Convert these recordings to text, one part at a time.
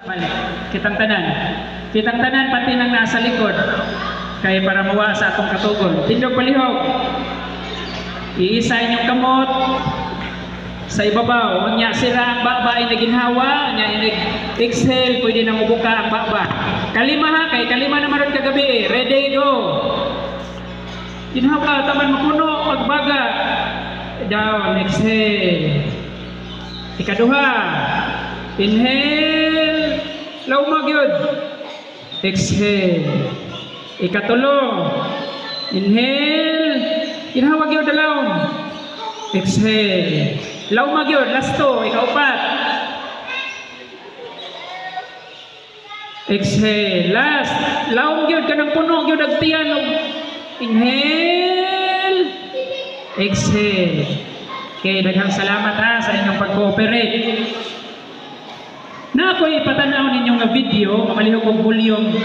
Balik. Kitang tanan pati nang nasa likod kay para mawa sa atong katugon. Tindog palihog. Iisa inyong kamot sa ibabaw. Nya sira ang baba ay naginhawa, nya exhale, pwede na mubuka ang baba. Kalima ha, kay kalima na maron kagabi. Ready, go. Ginhawa, taman mapuno, pagbaga. Down, exhale. Ikaduha. Inhale. Laumag yun. Exhale. Ikatulo. Inhale. Ginhawag yun dalawang. Exhale. Laumag yun. Lasto. Ikaupat. Exhale. Last. Laumag yun. Kanang puno yun. Nagtiyan. Inhale. Exhale. Okay. Daghang salamat ha sa inyong pag-cooperate. Na ako'y ipatanaw ninyo nga video, kamalihog kong volume.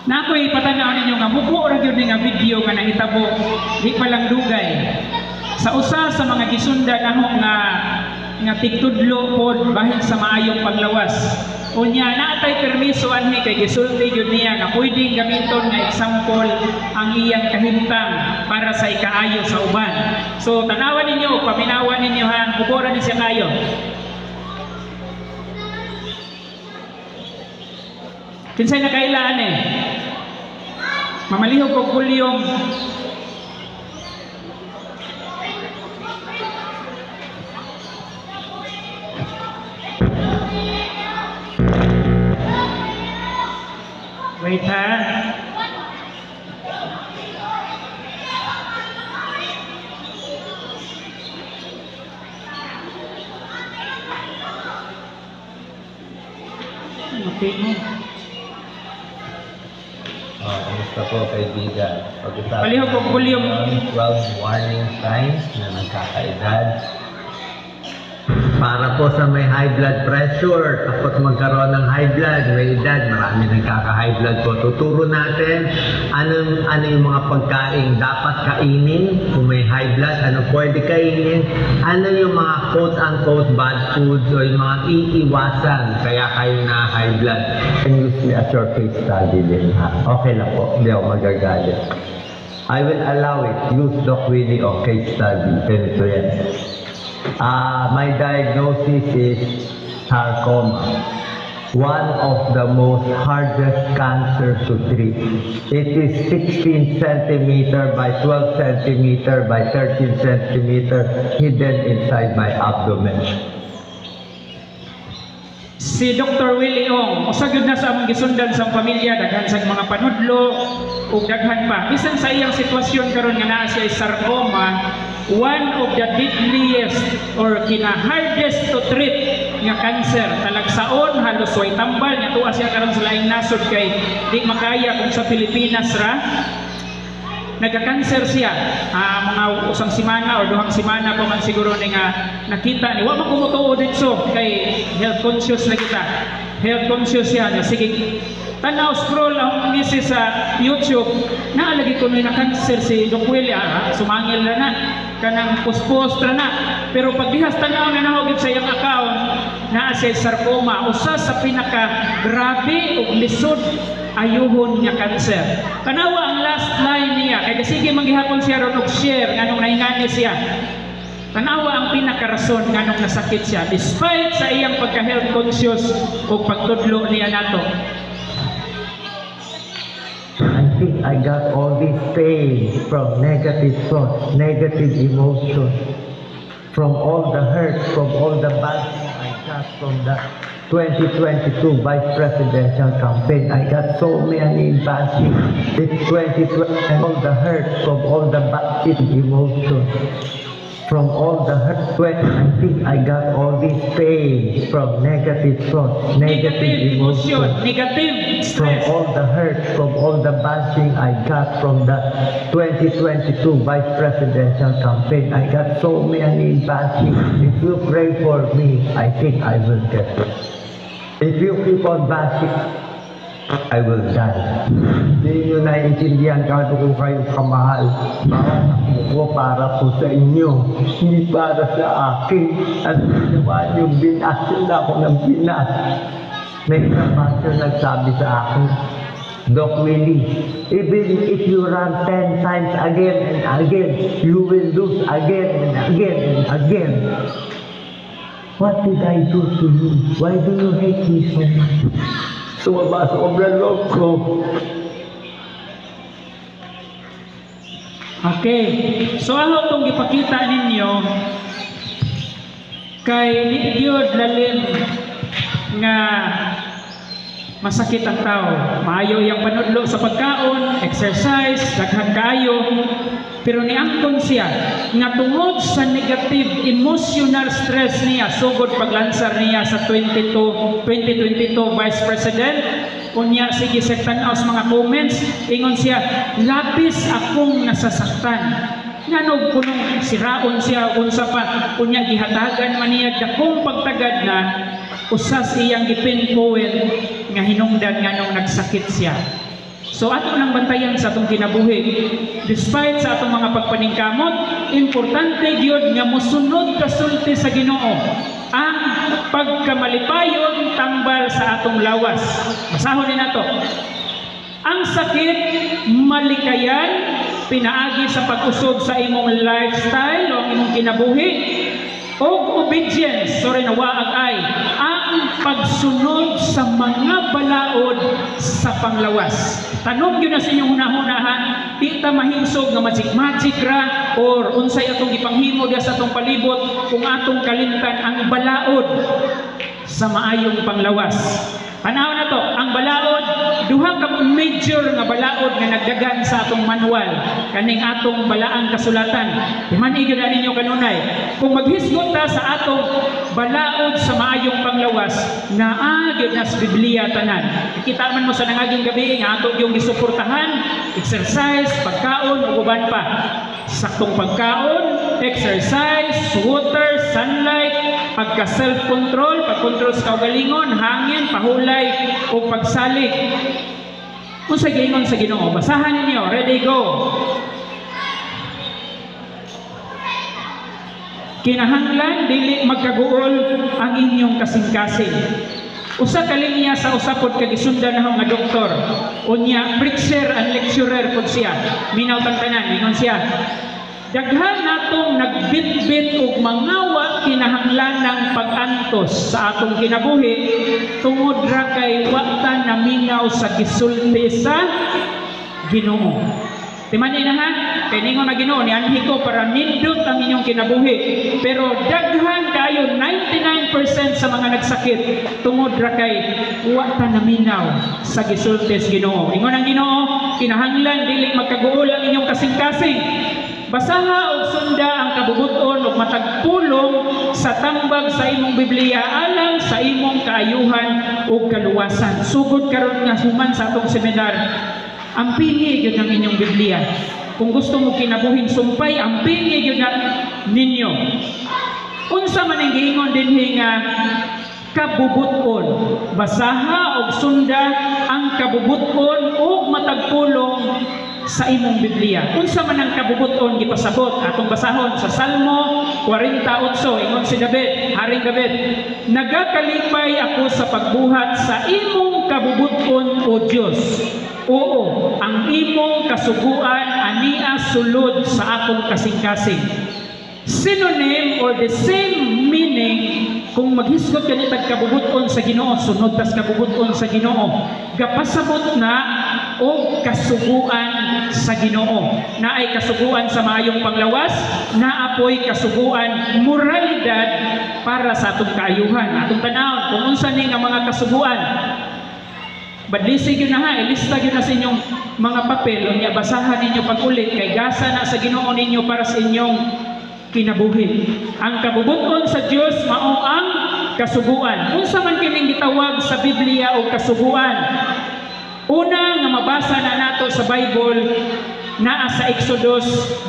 Na ako'y ipatanaw ninyo nga muko ra gyud nga video nga nahitabo, di pa lang dugay. Sa usa sa mga gisunda nahong nga tigtudlo pod bahin sa maayong paglawas. Unya natay permiso anhi kay gisulti gyud niya nga pwedeng gamiton nga example ang iyang kahimtang para sa ikaayo sa uban. So tanawan ninyo, paminawan ninyo ha, bukora ni siya kayo. Kinsay nakailaan eh. Mamalihog og volume. Wait ha. Okay mo. Kamusta po kaibigan? Palihog og volume. 12 warning signs na nagkakaedad. Para po sa may high blood pressure, tapos magkaroon ng high blood, may edad, marami nagkaka-high blood po. Tuturo natin ano yung mga pagkain dapat kainin kung may high blood, ano pwede kainin, ano yung mga quote-unquote bad foods o yung mga iiwasan kaya kayo na high blood. Can use me as your case study din ha? Okay lang po, hindi ako magagalit. I will allow it. Use Doc Willie o case study. Ganito yan. My diagnosis is sarcoma, one of the most hardest cancer to treat. It is 16 centimeter by 12 centimeter by 13 centimeter hidden inside my abdomen. Si Dr. Willie Ong, usagod na sa among gisundan sa pamilya, daghan sa mga panudlo, ug daghan pa. Bisan sa iyang sitwasyon karon nga naa siya sarcoma, one of the deadliest or kina-hardest to treat nga cancer. Talagsaon, halos way tambal, nga tuwa siya karon sa laing nasod kay di makaya kung sa Pilipinas ra. Nagka-cancer siya, mga usang simana o duhang simana pa man siguro nga nakita ni wa man kumutuo dito kay health conscious na kita. Health conscious siya na sige tanaw scroll ang misi sa YouTube naalagi ko na cancer si Doc Willie, sumangil na kanang puspos na pero pag dihas tanaw na nahugid sa iyang account naa siya sarcoma, usa sa pinaka grabe ug lisod ayuhon niya cancer. Kanawa ang last line niya kay sige manggihapon siya ron og share nganong nahingani siya. Kanawa ang pinakarason nganong nasakit siya despite sa iyang pagka-health conscious ug pagtudlo niya nato. I think I got all this pain from negative thoughts, negative emotions, from all the hurt, from all the bad I got from the 2022 Vice Presidential campaign. I got so many bad things. This 2020, all the hurt from all the bad emotions. From all the hurt, I think I got all this pain from negative thoughts, negative emotions. Negative From stress. all the hurt, from all the bashing I got from the 2022 Vice Presidential campaign. I got so many bashing. If you pray for me, I think I will get it. If you keep on bashing, I will die. Hindi nyo naiintindihan kado ko kayong kamahal. Bawat ako ko para po sa inyo, hindi para sa akin. At ginawa nyo, binasin ako ng binas. May isang pastor nagsabi sa akin, Doc Willie, even if you run 10 times again and again, you will lose again and again and again. What did I do to you? Why do you hate me so much? Sobrang loob ko. Okay. So ako itong ipakita ninyo kay Lidyod Lalim nga masakit ang tao. Maayo yung panudlo sa pagkaon, exercise, daghan kayo. Pero niangkon siya nga tungod sa negative emotional stress niya sugod paglansar niya sa 2022 Vice President. Unya sige sa tanaw sa mga comments, ingon siya, labis akong nasasaktan. Nganog kunong siraon siya unsa pa unya gihatagan man niya dakong pagtagad na usas iyang gipinpoen nga hinungdan nganong nagsakit siya. So ato nang bantayan sa atong kinabuhi. Despite sa atong mga pagpaningkamot, importante gyud nga mosunod kasulti sa Ginoo. Ang pagkamalipayon tambal sa atong lawas. Basahon ni nato. Ang sakit malikayan pinaagi sa pag-usog sa imong lifestyle o imong kinabuhi o obedience, nawaag ay ang pagsunod sa mga balaod sa panglawas. Tanong yun na sa inyong hunahunahan, di ta mahinsog nga magic ra or unsay atong ipanghimo dia sa atong palibot kung atong kalimtan ang balaod sa maayong panglawas. Panahon na to, ang balaod, duha ka major nga balaod nga nagdagan sa atong manual, kaning atong balaang kasulatan. Iman-igyo na ninyo kanunay. Kung maghisgot ta sa atong balaod sa maayong panglawas, naagyo na sa Biblia tanan. Kita man mo sa nangaging gabi nga atong yung gisuportahan, exercise, pagkaon, ug uban pa. Saktong pagkaon, exercise, water, sunlight, pagka-self-control, pag-control sa kaugalingon, hangin, pahulay, o pagsalig. Kung sa gingon sa Ginoo, basahan ninyo, ready, go! Kinahanglan, dili magkaguol ang inyong kasing-kasing. Usa ka linya sa usapod kagisundan na nga doktor. Unya, preacher and lecturer pod siya. Minaw tanan, ingon siya. Daghan natong nagbitbit og mangawa kinahanglan ng pag-antos sa atong kinabuhi tungod ra kay wata naminaw sa gisulti sa Ginoo. Timan na ha, kay ningon na Ginoo nianhi ko para nindot ang inyong kinabuhi. Pero daghan kayo 99% sa mga nagsakit tungod ra kay wata naminaw sa gisulti sa Ginoo. Ingon ang Ginoo, kinahanglan dili magkaguol ang inyong kasing-kasing. Basaha o sunda ang kabubuton o matagpulong sa tambag sa imong Biblia alang sa imong kaayuhan o kaluwasan. Sugod karon nga human sa atong seminar, ampingi yun ang inyong Biblia. Kung gusto mo kinabuhin sumpay, ampingi yun na ninyo. Unsa man ang giingon din nga kabubuton. Basaha o sunda ang kabubuton o matagpulong sa imong Biblia. Unsa man ang kabubuton gipasabot atong basahon sa Salmo 48 ingon si David, Haring David, nagakalipay ako sa pagbuhat sa imong kabubuton o Dios. Oo, ang imong kasuguan ania sulod sa akong kasing-kasing. Synonym or the same meaning kung maghisgot ka nitag kabubuton sa Ginoo, sunod tas kabubuton sa Ginoo, gapasabot na o kasuguan sa Ginoo. Naay kasuguan sa maayong panglawas, naapoy kasuguan moralidad para sa atong kaayuhan. Atong tanawon kung unsa ni nga mga kasuguan. Badlisig yun na ha, ilista yun na sa inyong mga papel, unya basahan ninyo pag-ulit, kay gasa na sa Ginoo ninyo para sa inyong kinabuhi. Ang kabubuton sa Dios mao ang kasuguan. Unsa man kining gitawag sa Biblia og kasuguan? Una nga mabasa na nato sa Bible naa sa Exodus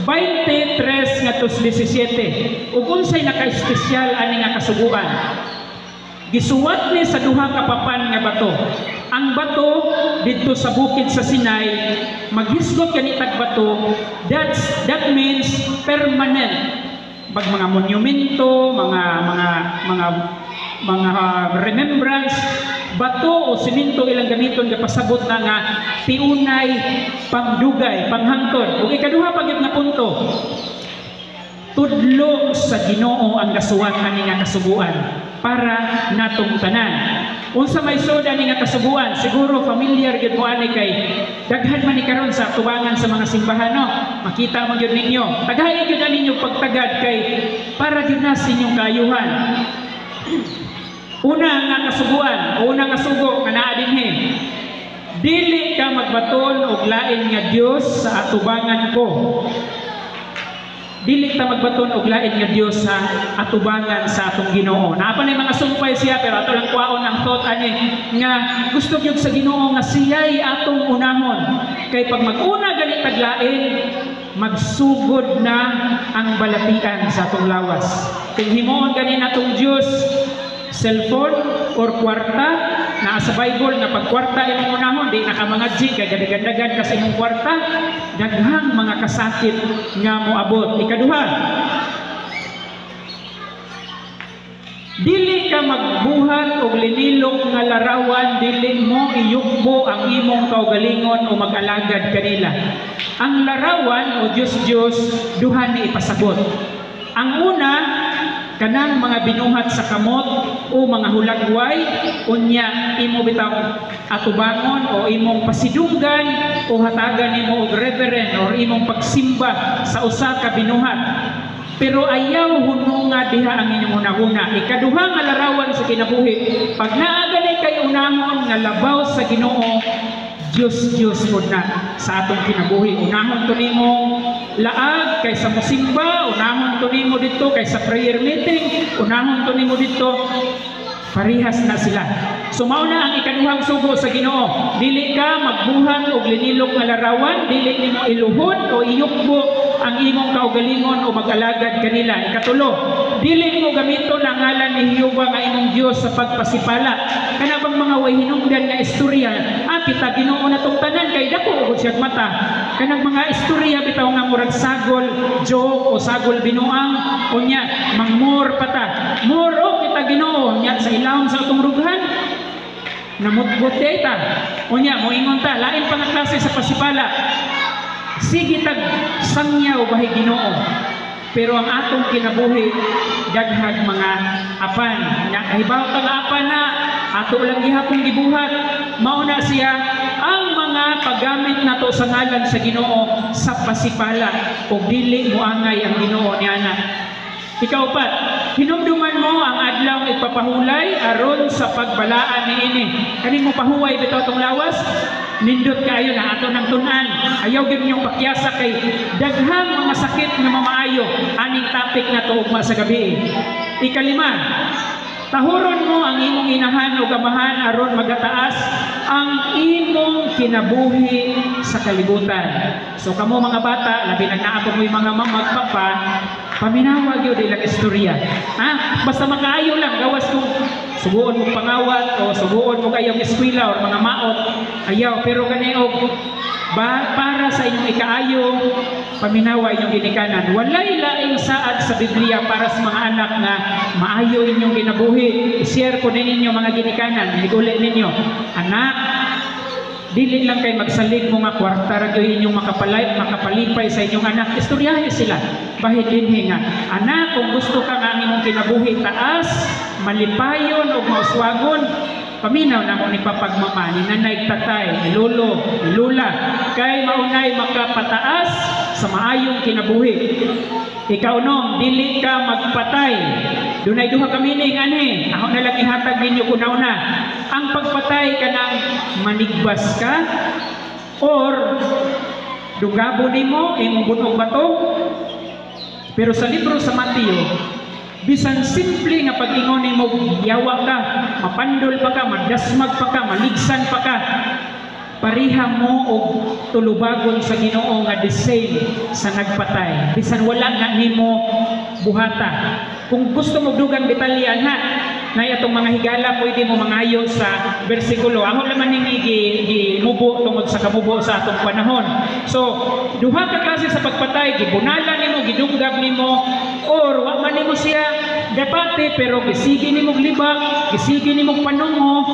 23 ngadto 17. Ug unsay naka-espesyal ani nga kasuguan? Gisuwat ni sa duha ka papan nga bato. Ang bato didto sa bukid sa Sinai, maghisgot kani tag bato, that means permanent. Pag mga monumento, mga remembrance, bato o simento ilang gamiton nga pasabot na nga tiunay, pangdugay, panghangtod. Ug ikaduha pa gyud nga punto, tudlo sa Ginoo ang kasuwat ani nga kasuguan para natong tanan. Unsa may soda ni nga kasuguan? Siguro familiar gyud mo ani kay daghan man ni karon sa tubangan sa mga simbahan, no? Makita man gyud ninyo. Tagay gyud ninyo pagtagad kay para gyud na sa inyong kaayuhan. Una nga kasuguan, una nga sugo nga naa dinhi. Dili ka magbaton og lain nga Dios sa atubangan ko. Dili ta magbaton og lain nga Dios sa atubangan sa atong Ginoo. Naa pa nay mga sumpay siya pero ato lang kuwaon ang thought ani nga gusto gyud sa Ginoo nga siya'y atong unahon. Kay pag mag-una gani taglain, magsugod na ang balatian sa atong lawas. Kung himuon gani natong Dios cellphone or kwarta, naa sa Bible nga pag kwarta imong unahon di na ka mga G kay gadagan-dagan kasi imong kwarta, daghang mga kasakit nga moabot. Ikaduha, dili ka magbuhat og linilong nga larawan, dili mo iyukbo ang imong kaugalingon o mag-alagad kanila. Ang larawan o Diyos duha ni ipasabot. Ang una, kanang mga binuhat sa kamot o mga hulagway, unya imo bitaw atubangon o imong pasidunggan o hatagan nimo og reverend or imong pagsimba sa usa ka binuhat. Pero ayaw hununga diha ang inyong unahuna. Ikaduha nga larawan sa kinabuhi, pag naa gani kay unahon nga labaw sa Ginoo, Diyos pod na sa atong kinabuhi. Unahon to nimo laag kaysa musimba, unahon to nimo dito kaysa prayer meeting, unahon to nimo dito, parihas na sila. So mao na ang ikaduhang sugo sa Ginoo. Dili ka magbuhat og linilong nga larawan, dili nimo iluhod o iyukbo ang imong kaugalingon o mag-alagad kanila. Ikatulo, dili mo gamiton ang ngalan ni Jehova nga imong Dios sa pagpasipala. Kana bang mga way hinungdan nga istorya, kita Ginoo na tong tanan kay dako ug siya mata. Kanang mga istorya bitaw nga murag sagol, joke o sagol binuang, unya mangmor pata. Moro kita Ginoo nya sa ilawom sa atong rughan. Namutbot ta. Unya moingon ta, lain pa nga klase sa pasipala. Sige tag sangyaw bahay Ginoo. Pero ang atong kinabuhi daghang mga apan. Nya kahibaw tang apan na ato lang gihapon gibuhat. Mao na siya ang mga paggamit nato sa ngalan sa Ginoo sa pasipala o dili moangay ang Ginoo niana. Ikaw pa, hinumduman mo ang adlaw ipapahulay aron sa pagbalaan niini. Kani mo pahuway bitaw tong lawas, nindot kayo na ato nang tunan. Ayaw gyud niyong pakyasa kay daghang mga sakit nga mamaayo aning topic na to ugma sa gabi. Ikalima, tahuron mo ang imong inahan o gamahan aron magataas ang imong kinabuhi sa kalibutan. So kamo mga bata, labi na naapod mo yung mga mamagpapa, paminawag yun ilang istorya. Basta makaayo lang, gawas kung subuon mo pangawat o subuon mo kayong eskwela o mga maot, ayaw. Pero kaniog, para sa inyong ikaayo, paminawa inyong ginikanan. Walay laing saad sa Biblia para sa mga anak na maayo inyong ginabuhi. I-share ko ninyo mga ginikanan. Higuli ninyo, anak, dili lang kay magsalig mo nga kwarta ra gyud inyong makapalipay sa inyong anak. Istoryahe sila. Bahid dinhi nga, anak, kung gusto ka nga imong kinabuhi taas, malipayon o mauswagon, paminaw na mo ni papagmama, ni nanay, tatay, ni lolo, ni lula, kay maunay makapataas sa maayong kinabuhi. Ikaw nong, dili ka magpatay. Dunay duha ka meaning ani. Ako na lang ihatag ninyo kunaw na. Ang pagpatay ka nang manigbas ka or dugabo nimo imong bunong bato. Pero sa libro sa Mateo, bisan simple nga pag-ingon nimo, yawa ka, mapandol pa ka, madasmag pa ka, maligsan pa ka, pariha mo og tulubagon sa Ginoo nga the same sa nagpatay. Bisan wala na nimo buhata. Kung gusto mo dugang detalyan ha, na itong mga higala pwede mo mangayo sa bersikulo. Ako naman nini gimubo tungod sa kamubo sa atong panahon. So, duha ka klase sa pagpatay, gibunala nimo, gidunggab nimo, or wa man nimo siya dapati pero gisigi nimo libak, gisigi nimo panungo.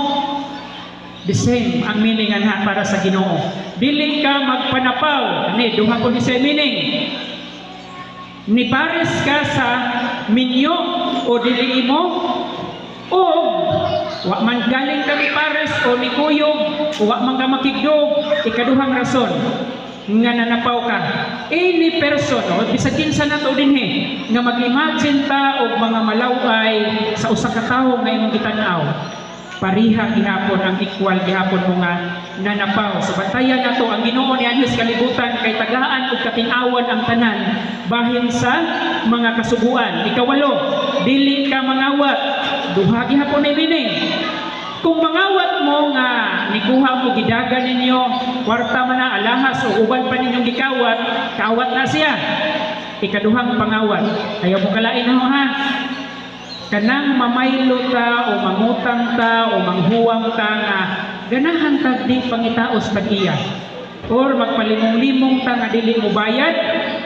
The same ang meaning ana para sa Ginoo. Dili ka magpanapaw. Ni duha ko ni sa meaning. Ni pares ka sa minyo o dili imo, o wa man galing ka ni pares o ni kuyog, o wa man ka makigdog. Ikaduhang rason nga nanapaw ka. Any person, o bisag kinsa nato dinhi nga mag-imagine ta og mga malaway sa usa ka tawo nga imong gitan-aw, pariha gihapon ang equal gihapon mo nga nanapaw. So bantayan nato ang Ginoo niya sa kalibutan kay tagaan ug katin-awan ang tanan bahin sa mga kasuguan. Ikawalo, dili ka mangawat. Duha gihapon ni meaning. Kung mangawat mo nga nikuha mo gidagan ninyo, kwarta man na alahas o uban pa ninyong gikawat, kawat na siya. Ikaduhang pangawat. Ayaw mo kalain mo ha. Kanang mamaylo ta o mangutang ta o manghuwang ta nga ganahan ta di pangitaos tag iya, or magpalimong-limong ta nga dili mo bayad,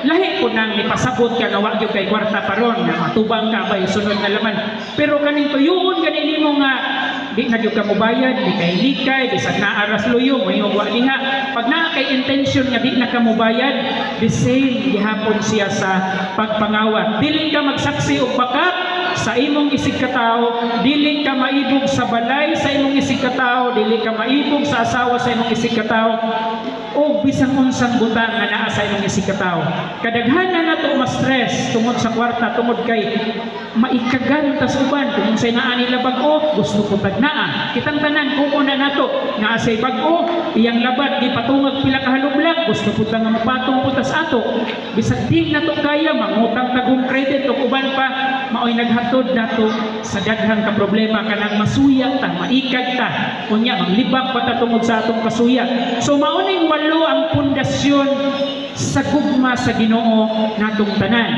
lahi po nang ipasabot ka gawa gyud kay kwarta paron nga matubang ka ba sunod nga laman. Pero kaning tuyoon ganin mo nga di na gyud ka mo bayad, di kay likay, bisag naaras luyong may wa diha. Pag naa kay intention nga di na ka mo bayad, the same gihapon siya sa pagpangawat. Dili ka magsaksi og bakat sa imong isig katao, dili ka maibog sa balay sa imong isig katao, dili ka maibog sa asawa sa imong isig katao, o bisang unsang butang nga naa sa imong isig katao. Kadaghanan nato ma-stress tungod sa kwarta, tungod kay maikagan tas uban kung say naa nila bag-o, gusto ko tag naa. Kitang tanan kung una nato nga asay bag-o, iyang labat di patungag pila ka halublak, gusto ko tang mapatong putas ato. Bisag di nato kaya mangutang tagong credit o uban pa, maoy naghatod nato sa daghang ka problema kanang masuya ta, maikag ta, unya manglibak pa ta tungod sa atong kasuya. So maoning walo ang pundasyon sa gugma sa Ginoo natong tanan.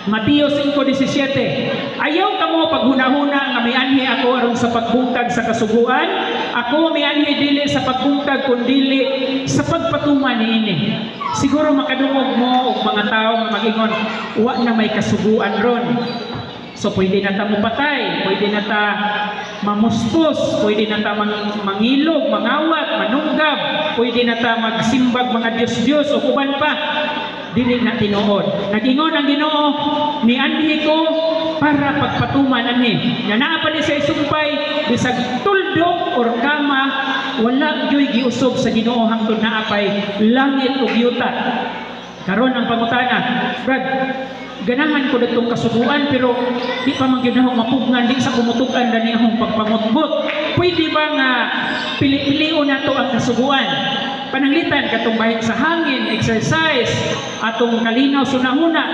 Mateo 5:17. Ayaw kamo paghunahuna nga mianhi ako aron sa pagbungkag sa kasuguan. Ako mianhi dili sa pagbungkag kundi sa pagpatuman niini. Siguro makadungog mo og mga tawo nga mag-ingon, wa na may kasuguan ron. So pwede na ta mupatay, pwede na ta mamuspos, pwede na ta mangilog, mangawat, manunggab, pwede na ta magsimbag mga Diyos-Diyos o kuban pa. Dili na tinuod. Nag-ingon ang Ginoo, nianhi ko para pagpatuman ani. Nga naa pa ni sa isumpay, bisag tuldok or kama, wala gyoy giusog sa Ginoo hangtod naa pay langit ug yuta. Karon ang pangutana, Brad, ganahan ko ditong kasuguan pero di pa man gyud ako mapugnan, di sa kumutukan dani akong pagpangutbot. Pwede ba nga pili-pilion nato ang kasuguan? Pananglitan katong bahin sa hangin, exercise, atong kalinaw sunahuna.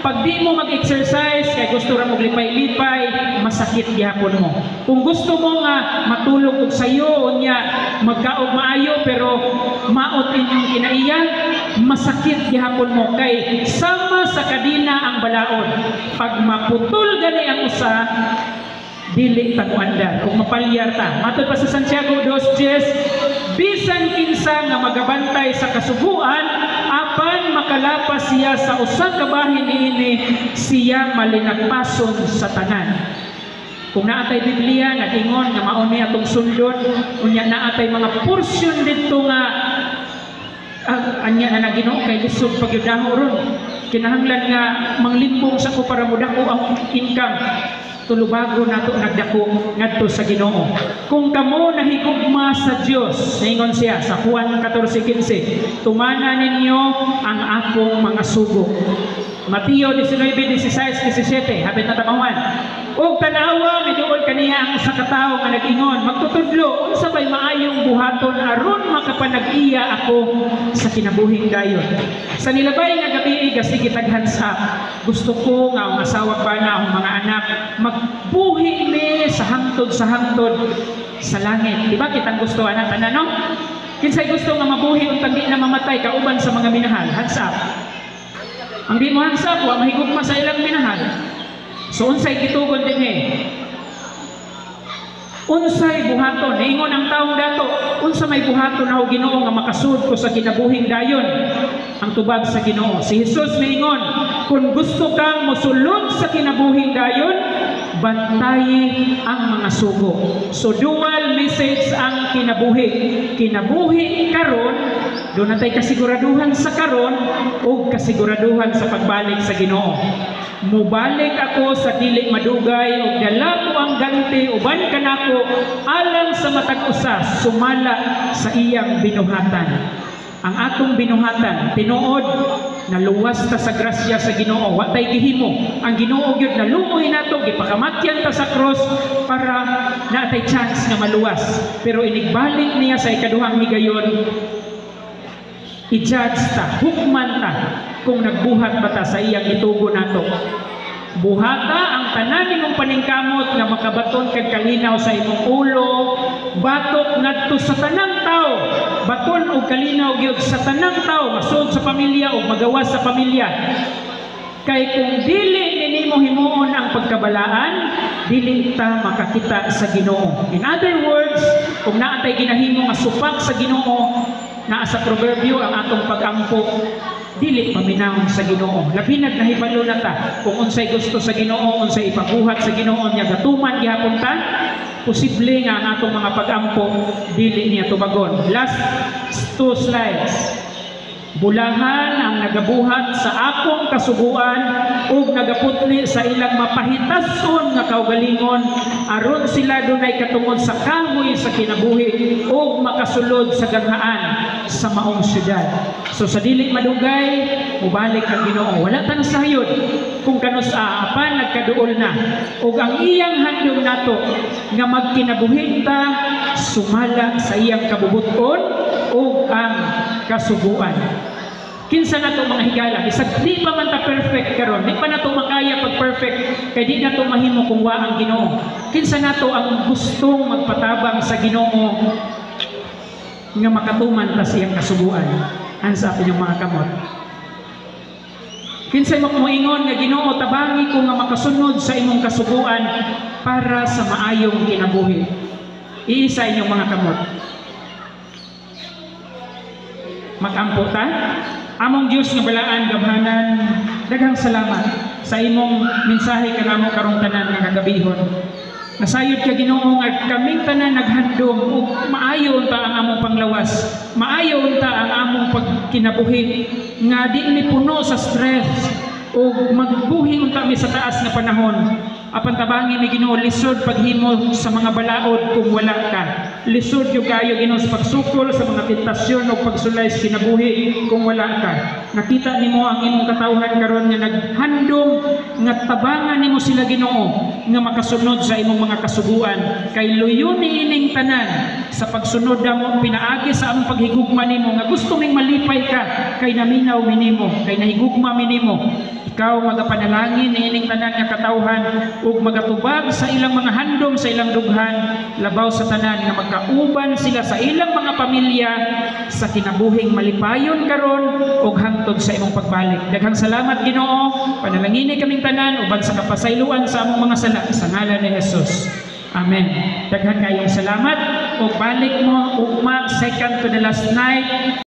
Pag di mo mag-exercise kay gusto ra mo lipay-lipay, masakit gihapon mo. Kung gusto mo nga matulog og sayo unya magkaog maayo pero maot inyong kinaiya, masakit gihapon mo kay sama sa kadina ang balaod. Pag maputol gani ang usa, dili ta kuandar kung mapalyar ta. Matod pa sa Santiago 2:10, bisan kinsa nga magabantay sa kasuguan, apan makalapas siya sa usa ka bahin niini, siya malinagpason sa tanan. Kung naatay Biblia nag-ingon nga mao ni atong sundon, unya naatay mga porsyon dito nga anya na Ginoo kay lisod pagyudaho ron. Kinahanglan nga manglimbong sa ko para mudako ang income. Tulubago nato nagdako ngadto sa Ginoo. Kung kamo nahigugma sa Dios, ingon siya sa Juan 14:15, tumana ninyo ang akong mga sugo. Mateo 19:16-17, hapit na tamawan. Og tanawa miduol kaniya ang usa ka tawo nga nag-ingon, magtutudlo unsa bay maayong buhaton aron makapanag-iya ako sa kinabuhing dayon. Sa nilabay nga gabi gasig taghan sa gusto ko nga ang asawa pa na ang mga anak magbuhi mi sa hangtod sa langit. Di ba kitang gusto anak tanan no? Kinsay gusto nga mabuhi untang di na mamatay kauban sa mga minahal, hands up. Ang di mo hands up, wa mahigugma sa ilang minahal. So unsay gitugon dinhi? Unsay buhaton? Ingon ang taong dato, unsa may buhaton ako Ginoo nga makasud ko sa kinabuhing dayon? Ang tubag sa Ginoo. Si Jesus miingon, kung gusto kang mosulod sa kinabuhing dayon, bantayi ang mga sugo. So dual message ang kinabuhi. Kinabuhi karon, doon natay kasiguraduhan sa karon o kasiguraduhan sa pagbalik sa Ginoo. Mubalik ako sa dili madugay ug dala ko ang ganti uban kanako alang sa matag usa sumala sa iyang binuhatan. Ang atong binuhatan tinuod naluwas ta sa grasya sa Ginoo, wa tay gihimo. Ang Ginoo gyud nalumuhin nato, gipakamatyan ta sa cross para natay chance nga maluwas. Pero inigbalik niya sa ikaduhang higayon, i-judge ta, hukman ta kung nagbuhat ba ta sa iyang itugo nato. Buhata ang tanan nimong paningkamot nga makabaton kag kalinaw sa imong ulo, batok ngadto sa tanang tao, baton og kalinaw gyud sa tanang tao, masud sa pamilya o magawas sa pamilya. Kay kung dili nimo himuon ang pagkabalaan, dili ta makakita sa Ginoo. In other words, kung naatay ginahimo nga supak sa Ginoo, naa sa proverbio ang atong pag-ampo, dili paminahon sa Ginoo. Labinag nahibalo na ta kung unsay gusto sa Ginoo, unsay ipabuhat sa Ginoo niya gatuman gihapon ta, posible nga ang atong mga pag-ampo dili niya tubagon. Last 2 slides. Bulahan ang nagabuhat sa akong kasuguan ug nagaputli sa ilang mapahitason nga kaugalingon aron sila dunay katungod sa kahoy sa kinabuhi ug makasulod sa ganghaan sa maong syudad. So sa dili madugay, mubalik ang Ginoo. Wala tan sayod kung kanus apan nagkaduol na. Ug ang iyang handom nato nga magkinabuhi ta sumala sa iyang kabubuton ug ang kasuguan. Kinsa na to mga higala, bisag di pa man ta perfect karon, di pa na to makaya pag perfect, kay di na to mahimo kung wa ang Ginoo. Kinsa na to ang gustong magpatabang sa Ginoo nga makatuman ta siyang kasuguan. Ansa po yung mga kamot. Kinsay moingon nga Ginoo, tabangi ko nga makasunod sa imong kasuguan para sa maayong kinabuhi. Iisa inyong mga kamot. Magampo ta? Among Diyos nga balaan gamhanan, daghang salamat sa imong mensahe kanamo karong tanan nga kagabihon. Nasayod ka Ginoo nga kaming tanan naghandom ug maayo unta ang among panglawas. Maayo unta ang among pagkinabuhi nga di ni puno sa stress ug magbuhi unta mi sa taas nga panahon. Apan tabangin ni Ginoo lisod paghimo sa mga balaod kung wala ka. Lisod yung kayo Ginoo sa pagsukol sa mga tentasyon o pagsulay sa kinabuhi kung wala ka. Nakita nimo ang imong katawhan karon nga naghandom nga tabangan nimo sila Ginoo nga makasunod sa imong mga kasuguan. Kay luyon ni ining tanan sa pagsunod mo pinaagi sa among paghigugma nimo nga gusto ming malipay ka kay naminaw minimo, kay nahigugma minimo. Ikaw magapanalangin ni ining tanan nga katawhan ug magatubag sa ilang mga handom sa ilang dughan labaw sa tanan nga magkauban sila sa ilang mga pamilya sa kinabuhing malipayon karon ug hangtod sa imong pagbalik. Daghang salamat Ginoo, panalangin kaming tanan uban sa kapasayloan sa among mga sala sa ngalan ni Jesus. Amen. Daghang kayong salamat ug balik mo ugma second to the last night.